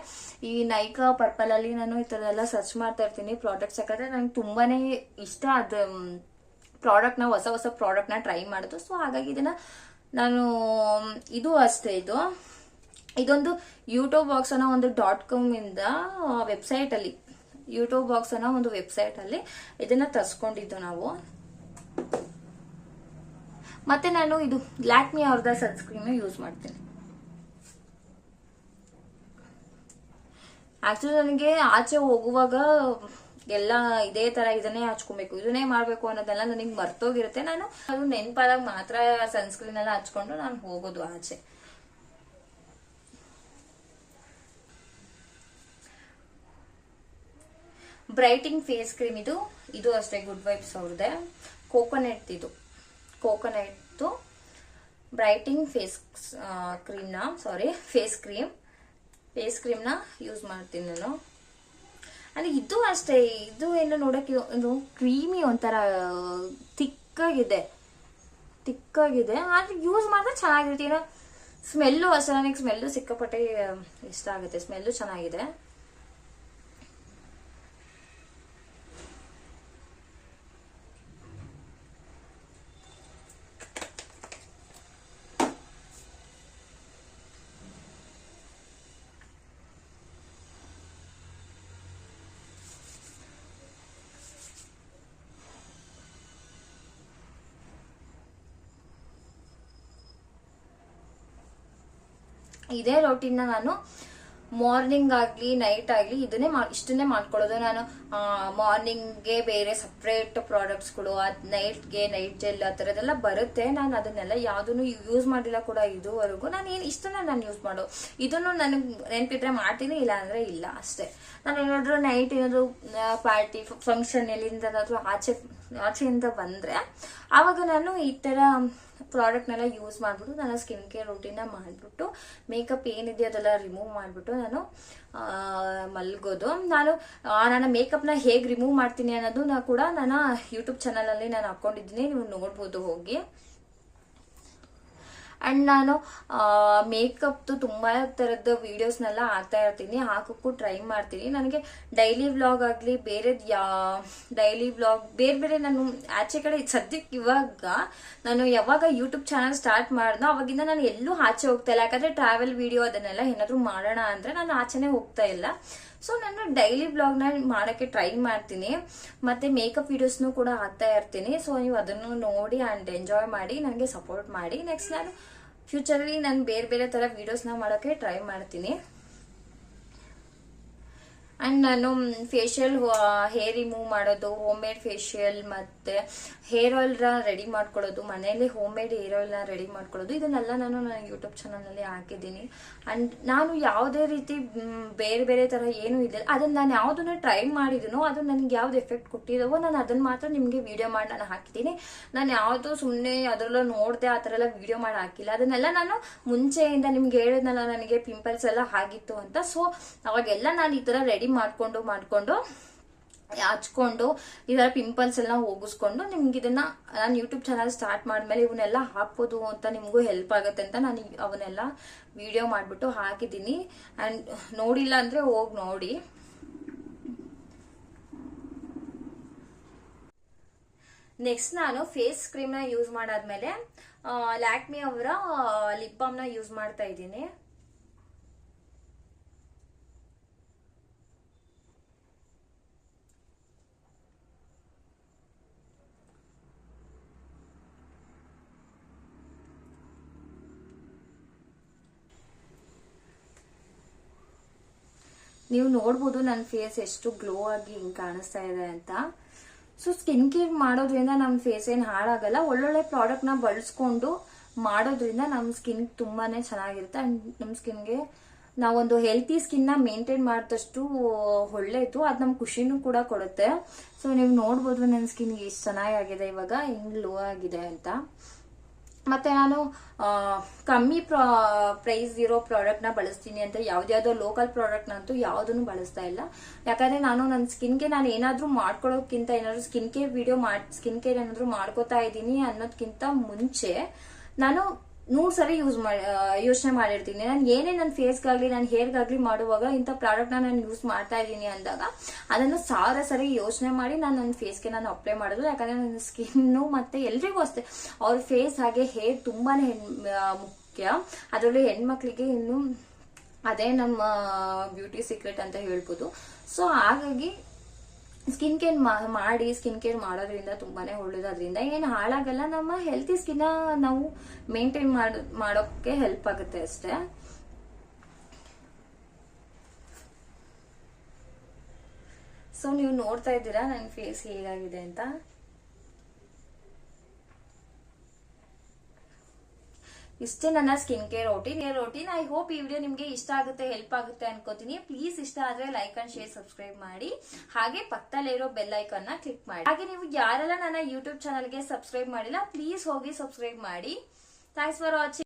ಈ ನೈಕಾ ಪರ್ಪಲ್ ಅಲ್ಲಿ ನಾನು ಈ ಥರದೆಲ್ಲ ಸರ್ಚ್ ಮಾಡ್ತಾ ಇರ್ತೀನಿ ಪ್ರಾಡಕ್ಟ್ಸ್. ಯಾಕಂದ್ರೆ ನಂಗೆ ತುಂಬಾನೇ ಇಷ್ಟ ಅದು ಪ್ರಾಡಕ್ಟ್ನ, ಹೊಸ ಪ್ರಾಡಕ್ಟ್ನ ಟ್ರೈ ಮಾಡೋದು. ಸೊ ಹಾಗಾಗಿ ಇದನ್ನ ನಾನು ಇದು ಅಷ್ಟೇ, ಇದೊಂದು ಯೂಟ್ಯೂಬ್ ಬಾಕ್ಸ್ ಅನ್ನೋ ಒಂದು .com ಇಂದ ವೆಬ್ಸೈಟ್ ಅಲ್ಲಿ, ಯೂಟ್ಯೂಬ್ ಬಾಕ್ಸ್ ಅನ್ನೋ ಒಂದು ವೆಬ್ಸೈಟ್ ಅಲ್ಲಿ ಇದನ್ನ ತರಿಸ್ಕೊಂಡಿದ್ದು ನಾವು. ಮತ್ತೆ ನಾನು ಇದು ಲ್ಯಾಕ್ಮಿ ಅವ್ರದ ಸನ್ಸ್ಕ್ರೀನ್ ಯೂಸ್ ಮಾಡ್ತೀನಿ. ಆಕ್ಚುಲಿ ನನಗೆ ಆಚೆ ಹೋಗುವಾಗ ಎಲ್ಲ ಇದೇ ತರ ಇದನ್ನೇ ಹಚ್ಕೊಬೇಕು, ಇದನ್ನೇ ಮಾಡ್ಬೇಕು ಅನ್ನೋದೆಲ್ಲ ನನಗೆ ಮರ್ತೋಗಿರುತ್ತೆ. ನಾನು ಅದು ನೆನಪಾದಾಗ ಮಾತ್ರ ಸನ್ಸ್ಕ್ರೀನ್ ಎಲ್ಲ ಹಚ್ಕೊಂಡು ನಾನು ಹೋಗೋದು ಆಚೆ. ಬ್ರೈಟಿಂಗ್ ಫೇಸ್ ಕ್ರೀಮ್ ಇದು ಅಷ್ಟೇ ಗುಡ್ ವೈಬ್ಸ್ ಅವ್ರದ್ದೆ. ಕೋಕೋನಟ್ ಬ್ರೈಟಿಂಗ್ ಫೇಸ್ ಕ್ರೀಮ್ನ ಯೂಸ್ ಮಾಡ್ತೀನಿ ನಾನು. ಅಂದ್ರೆ ಇದು ಅಷ್ಟೇ, ಇದು ಏನು ನೋಡಕ್ಕೆ ಒಂದು ಕ್ರೀಮಿ ಒಂಥರ ತಿಕ್ಕಾಗಿದೆ, ಆದ್ರೆ ಯೂಸ್ ಮಾಡಿದ್ರೆ ಚೆನ್ನಾಗಿರುತ್ತೆ. ಸ್ಮೆಲ್ಲು ಅಷ್ಟೇ, ನನಗೆ ಸ್ಮೆಲ್ಲು ಸಿಕ್ಕಾಪಟ್ಟೆ ಇಷ್ಟ ಆಗುತ್ತೆ, ಸ್ಮೆಲ್ಲು ಚೆನ್ನಾಗಿದೆ. ಇದೇ ರೊಟೀನ್ ನಾನು ಮಾರ್ನಿಂಗ್ ಆಗ್ಲಿ ನೈಟ್ ಆಗ್ಲಿ ಇಷ್ಟನ್ನೇ ಮಾಡ್ಕೊಳ್ಳೋದು. ನಾನು ಮಾರ್ನಿಂಗ್ಗೆ ಬೇರೆ ಸಪ್ರೇಟ್ ಪ್ರಾಡಕ್ಟ್ಸ್ಗಳು, ನೈಟ್ಗೆ ನೈಟ್ ಜೆಲ್ ಆ ಥರದ್ದೆಲ್ಲ ಬರುತ್ತೆ. ನಾನು ಅದನ್ನೆಲ್ಲ ಯಾವುದನ್ನು ಯೂಸ್ ಮಾಡಿಲ್ಲ ಕೂಡ ಇದುವರೆಗೂ. ನಾನು ಇಷ್ಟನ್ನ ನಾನು ಯೂಸ್ ಮಾಡೋ, ಇದನ್ನು ನನಗೆ ನೆನಪಿದ್ರೆ ಮಾಡ್ತೀನಿ, ಇಲ್ಲ ಅಂದ್ರೆ ಇಲ್ಲ ಅಷ್ಟೇ. ನಾನು ಏನಾದ್ರು ನೈಟ್ ಏನಾದ್ರು ಪಾರ್ಟಿ ಫಂಕ್ಷನ್ ಎಲ್ಲಿಂದಾದ್ರೂ ಆಚೆಯಿಂದ ಬಂದ್ರೆ ಆವಾಗ ನಾನು ಈ ತರ ಪ್ರಾಡಕ್ಟ್ನೆಲ್ಲ ಯೂಸ್ ಮಾಡ್ಬಿಟ್ಟು ನನ್ನ ಸ್ಕಿನ್ ಕೇರ್ ರೂಟೀನ್ ಮಾಡ್ಬಿಟ್ಟು ಮೇಕಪ್ ಏನಿದೆ ಅದೆಲ್ಲ ರಿಮೂವ್ ಮಾಡ್ಬಿಟ್ಟು ನಾನು ಮಲ್ಗೋದು. ನನ್ನ ಮೇಕಪ್ನ ಹೇಗೆ ರಿಮೂವ್ ಮಾಡ್ತೀನಿ ಅನ್ನೋದು ಕೂಡ ನನ್ನ ಯೂಟ್ಯೂಬ್ ಚಾನಲ್ ಅಲ್ಲಿ ನಾನು ಹಾಕೊಂಡಿದ್ದೀನಿ, ನೀವು ನೋಡ್ಬೋದು ಹೋಗಿ. ಅಂಡ್ ನಾನು ಮೇಕಪ್ದು ತುಂಬಾ ತರದ ವಿಡಿಯೋಸ್ನೆಲ್ಲ ಹಾಕ್ತಾ ಇರ್ತೀನಿ, ಹಾಕೋಕ್ಕೂ ಟ್ರೈ ಮಾಡ್ತೀನಿ. ನನಗೆ ಡೈಲಿ ವ್ಲಾಗ್ ಆಗಲಿ ಬೇರೆ ನಾನು ಆಚೆ ಕಡೆ ಸದ್ಯಕ್ಕೆ ಇವಾಗ ನಾನು ಯಾವಾಗ ಯೂಟ್ಯೂಬ್ ಚಾನಲ್ ಸ್ಟಾರ್ಟ್ ಮಾಡ್ದೋ ಅವಾಗಿಂದ ನಾನು ಎಲ್ಲೂ ಆಚೆ ಹೋಗ್ತಾ ಇಲ್ಲ. ಯಾಕಂದ್ರೆ ಟ್ರಾವೆಲ್ ವಿಡಿಯೋ ಅದನ್ನೆಲ್ಲ ಏನಾದ್ರು ಮಾಡೋಣ ಅಂದ್ರೆ ನಾನು ಆಚೆನೆ ಹೋಗ್ತಾ ಇಲ್ಲ. ಸೊ ನಾನು ಡೈಲಿ ಬ್ಲಾಗ್ನ ಮಾಡೋಕ್ಕೆ ಟ್ರೈ ಮಾಡ್ತೀನಿ, ಮತ್ತೆ ಮೇಕಪ್ ವಿಡಿಯೋಸ್ನು ಕೂಡ ಹಾಕ್ತಾ ಇರ್ತೀನಿ. ಸೊ ನೀವು ಅದನ್ನು ನೋಡಿ ಆ್ಯಂಡ್ ಎಂಜಾಯ್ ಮಾಡಿ ನನಗೆ ಸಪೋರ್ಟ್ ಮಾಡಿ. ನೆಕ್ಸ್ಟ್ ನಾನು ಫ್ಯೂಚರಲ್ಲಿ ನಾನು ಬೇರೆ ಥರ ವಿಡಿಯೋಸ್ನ ಮಾಡೋಕ್ಕೆ ಟ್ರೈ ಮಾಡ್ತೀನಿ. ಅಂಡ್ ನಾನು ಫೇಶಿಯಲ್ ಹೇರ್ ರಿಮೂವ್ ಮಾಡೋದು, ಹೋಮ್ ಮೇಡ್ ಫೇಶಿಯಲ್ ಮತ್ತೆ ಹೇರ್ ಆಯಿಲ್ ರೆಡಿ ಮಾಡ್ಕೊಳ್ಳೋದು, ಮನೆಯಲ್ಲಿ ಹೋಮ್ ಮೇಡ್ ಹೇರ್ ಆಯಿಲ್ನ ರೆಡಿ ಮಾಡ್ಕೊಳ್ಳೋದು, ಇದನ್ನೆಲ್ಲ ನಾನು ನನ್ನ ಯೂಟ್ಯೂಬ್ ಚಾನಲ್ನಲ್ಲಿ ಹಾಕಿದ್ದೀನಿ. ಅಂಡ್ ನಾನು ಯಾವುದೇ ರೀತಿ ಬೇರೆ ಥರ ಏನೂ ಇದೆ ಅದನ್ನ ನಾನು ಯಾವುದನ್ನ ಟ್ರೈ ಮಾಡಿದೀನೋ ಅದು ನನಗೆ ಯಾವ್ದು ಎಫೆಕ್ಟ್ ಕೊಟ್ಟಿದ್ದಾವೋ ನಾನು ಅದನ್ನ ಮಾತ್ರ ನಿಮಗೆ ವಿಡಿಯೋ ಮಾಡಿ ನಾನು ಹಾಕಿದ್ದೀನಿ. ನಾನು ಯಾವುದು ಸುಮ್ಮನೆ ಅದರಲ್ಲ ನೋಡಿದೆ ಆ ಥರ ಎಲ್ಲ ವಿಡಿಯೋ ಮಾಡಿ ಹಾಕಿಲ್ಲ. ಅದನ್ನೆಲ್ಲ ನಾನು ಮುಂಚೆಯಿಂದ ನಿಮ್ಗೆ ಹೇಳಿದ್ನಲ್ಲ ನನಗೆ ಪಿಂಪಲ್ಸ್ ಎಲ್ಲ ಆಗಿತ್ತು ಅಂತ. ಸೊ ಅವಾಗೆಲ್ಲ ನಾನು ಈ ಥರ ರೆಡಿ ಮಾಡ್ಕೊಂಡು ಹಚ್ಕೊಂಡು ಇದರ ಪಿಂಪಲ್ಸ್ ಎಲ್ಲ ಹೋಗಿಸ್ಕೊಂಡು ನಿಮ್ಗೆ ಇದನ್ನ ನಾನು ಯೂಟ್ಯೂಬ್ ಚಾನಲ್ ಸ್ಟಾರ್ಟ್ ಮಾಡ್ಮೇಲೆ ಇವನ್ನೆಲ್ಲ ಹಾಕ್ಬೋದು ಅಂತ ನಿಮಗೂ ಹೆಲ್ಪ್ ಆಗುತ್ತೆ ಅಂತ ನಾನು ಅವನ್ನೆಲ್ಲ ವಿಡಿಯೋ ಮಾಡ್ಬಿಟ್ಟು ಹಾಕಿದ್ದೀನಿ. ಅಂಡ್ ನೋಡಿಲ್ಲ ಅಂದ್ರೆ ಹೋಗಿ ನೋಡಿ. ನೆಕ್ಸ್ಟ್ ನಾನು ಫೇಸ್ ಕ್ರೀಮ್ನ ಯೂಸ್ ಮಾಡಾದ್ಮೇಲೆ ಲ್ಯಾಕ್ಮಿ ಅವರ ಲಿಪ್ ಬಾಮ್ನ ಯೂಸ್ ಮಾಡ್ತಾ ಇದ್ದೀನಿ. ನೀವು ನೋಡ್ಬೋದು ನನ್ನ ಫೇಸ್ ಎಷ್ಟು ಗ್ಲೋ ಆಗಿ ಹಿಂಗೆ ಕಾಣಿಸ್ತಾ ಇದೆ ಅಂತ. ಸೊ ಸ್ಕಿನ್ ಕೇರ್ ಮಾಡೋದ್ರಿಂದ ನಮ್ಮ ಫೇಸ್ ಏನು ಹಾಳಾಗಲ್ಲ. ಒಳ್ಳೊಳ್ಳೆ ಪ್ರಾಡಕ್ಟ್ನ ಬಳಸ್ಕೊಂಡು ಮಾಡೋದ್ರಿಂದ ನಮ್ಮ ಸ್ಕಿನ್ ತುಂಬಾನೇ ಚೆನ್ನಾಗಿರುತ್ತೆ. ಅಂಡ್ ನಮ್ಮ ಸ್ಕಿನ್ಗೆ ನಾವೊಂದು ಹೆಲ್ತಿ ಸ್ಕಿನ್ನ ಮೇಂಟೈನ್ ಮಾಡಿದಷ್ಟು ಒಳ್ಳೇದು, ಅದು ನಮ್ಗೆ ಖುಷಿನೂ ಕೂಡ ಕೊಡುತ್ತೆ. ಸೊ ನೀವು ನೋಡ್ಬೋದು ನನ್ನ ಸ್ಕಿನ್ಗೆ ಎಷ್ಟು ಚೆನ್ನಾಗಿದೆ ಇವಾಗ, ಹಿಂಗೆ ಗ್ಲೋ ಆಗಿದೆ ಅಂತ. ಮತ್ತೆ ನಾನು ಕಮ್ಮಿ ಪ್ರೈಸ್ ಇರೋ ಪ್ರಾಡಕ್ಟ್ನ ಬಳಸ್ತೀನಿ ಅಂತ ಯಾವ್ದ್ಯಾವ್ದೋ ಲೋಕಲ್ ಪ್ರಾಡಕ್ಟ್ನಂತೂ ಯಾವುದನ್ನು ಬಳಸ್ತಾ ಇಲ್ಲ. ಯಾಕಂದ್ರೆ ನಾನು ನನ್ನ ಸ್ಕಿನ್ಗೆ ನಾನು ಏನಾದ್ರೂ ಮಾಡ್ಕೊಳ್ಳೋಕ್ಕಿಂತ ಏನಾದ್ರು ಸ್ಕಿನ್ ಕೇರ್ ಏನಾದ್ರು ಮಾಡ್ಕೋತಾ ಇದ್ದೀನಿ ಅನ್ನೋದಕ್ಕಿಂತ ಮುಂಚೆ ನಾನು 100 ಸರಿ ಯೋಚನೆ ಮಾಡಿರ್ತೀನಿ. ನಾನು ಏನೇ ನನ್ನ ಫೇಸ್ಗಾಗ್ಲಿ ನನ್ನ ಹೇರ್ಗಾಗ್ಲಿ ಮಾಡುವಾಗ ಇಂಥ ಪ್ರಾಡಕ್ಟ್ನ ನಾನು ಯೂಸ್ ಮಾಡ್ತಾ ಇದ್ದೀನಿ ಅಂದಾಗ ಅದನ್ನು 1000 ಸರಿ ಯೋಚನೆ ಮಾಡಿ ನಾನು ನನ್ನ ಫೇಸ್ಗೆ ನಾನು ಅಪ್ಲೈ ಮಾಡೋದು. ಯಾಕಂದ್ರೆ ನನ್ನ ಸ್ಕಿನ್ನು ಮತ್ತೆ ಎಲ್ರಿಗೂ ಅಷ್ಟೇ ಅವ್ರ ಫೇಸ್ ಹಾಗೆ ಹೇರ್ ತುಂಬಾನೇ ಮುಖ್ಯ. ಅದರಲ್ಲೂ ಹೆಣ್ಮಕ್ಳಿಗೆ ಇನ್ನು ಅದೇ ನಮ್ಮ ಬ್ಯೂಟಿ ಸೀಕ್ರೆಟ್ ಅಂತ ಹೇಳ್ಬೋದು. ಸೊ ಹಾಗಾಗಿ ಸ್ಕಿನ್ ಕೇರ್ ಮಾಡೋದ್ರಿಂದ ತುಂಬಾನೇ ಒಳ್ಳೇದು. ಅದರಿಂದ ಏನು ಹಾಳಾಗಲ್ಲ, ನಮ್ಮ ಹೆಲ್ತಿ ಸ್ಕಿನ್ ನಾವು ಮೇಂಟೈನ್ ಮಾಡೋಕೆ ಹೆಲ್ಪ್ ಆಗುತ್ತೆ ಅಷ್ಟೇ. ಸೊ ನೀವು ನೋಡ್ತಾ ಇದ್ದೀರಾ ನನ್ನ ಫೇಸ್ ಹೇಗಾಗಿದೆ ಅಂತ. ಇಷ್ಟೇ ನನ್ನ skin care routine. I hope ಈ ವಿಡಿಯೋ ನಿಮ್ಗೆ ಇಷ್ಟ ಆಗುತ್ತೆ, ಹೆಲ್ಪ್ ಆಗುತ್ತೆ ಅನ್ಕೋತೀನಿ. ಪ್ಲೀಸ್ ಇಷ್ಟ ಆದ್ರೆ ಲೈಕ್ ಅಂಡ್ ಶೇರ್, ಸಬ್ಸ್ಕ್ರೈಬ್ ಮಾಡಿ. ಹಾಗೆ ಪಕ್ಕದಲ್ಲಿರೋ ಬೆಲ್ ಐಕಾನ್ ನ ಕ್ಲಿಕ್ ಮಾಡಿ. ಹಾಗೆ ನೀವು ಯಾರೆಲ್ಲ ನನ್ನ ಯೂಟ್ಯೂಬ್ ಚಾನಲ್ಗೆ ಸಬ್ಸ್ಕ್ರೈಬ್ ಮಾಡಿಲ್ಲ, ಪ್ಲೀಸ್ ಹೋಗಿ ಸಬ್ಸ್ಕ್ರೈಬ್ ಮಾಡಿ. Thanks for watching.